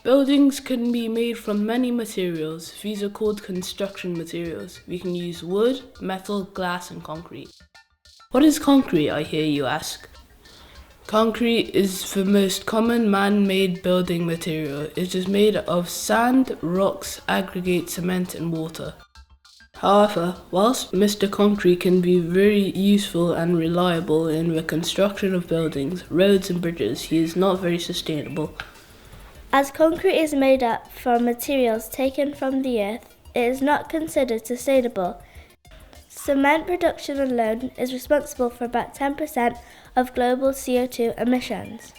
Buildings can be made from many materials. These are called construction materials. We can use wood, metal, glass and concrete. What is concrete, I hear you ask? Concrete is the most common man-made building material. It is made of sand, rocks, aggregate, cement and water. However, whilst Mr. Concrete can be very useful and reliable in the construction of buildings, roads and bridges, he is not very sustainable. As concrete is made up from materials taken from the earth, it is not considered sustainable. Cement production alone is responsible for about 10% of global CO2 emissions.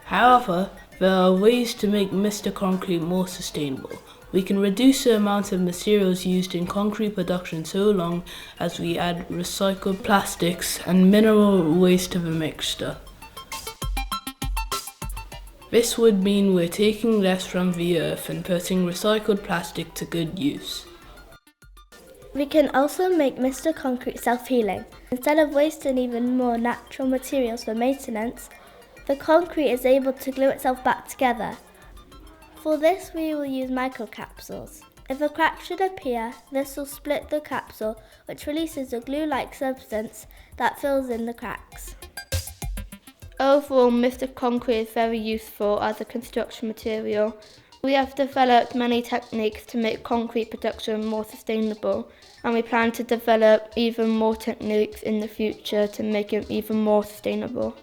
However, there are ways to make Mr. Concrete more sustainable. We can reduce the amount of materials used in concrete production so long as we add recycled plastics and mineral waste to the mixture. This would mean we're taking less from the earth and putting recycled plastic to good use. We can also make Mr. Concrete self-healing. Instead of wasting even more natural materials for maintenance, the concrete is able to glue itself back together. For this, we will use microcapsules. If a crack should appear, this will split the capsule, which releases a glue-like substance that fills in the cracks. Overall, Mr. Concrete is very useful as a construction material. We have developed many techniques to make concrete production more sustainable, and we plan to develop even more techniques in the future to make it even more sustainable.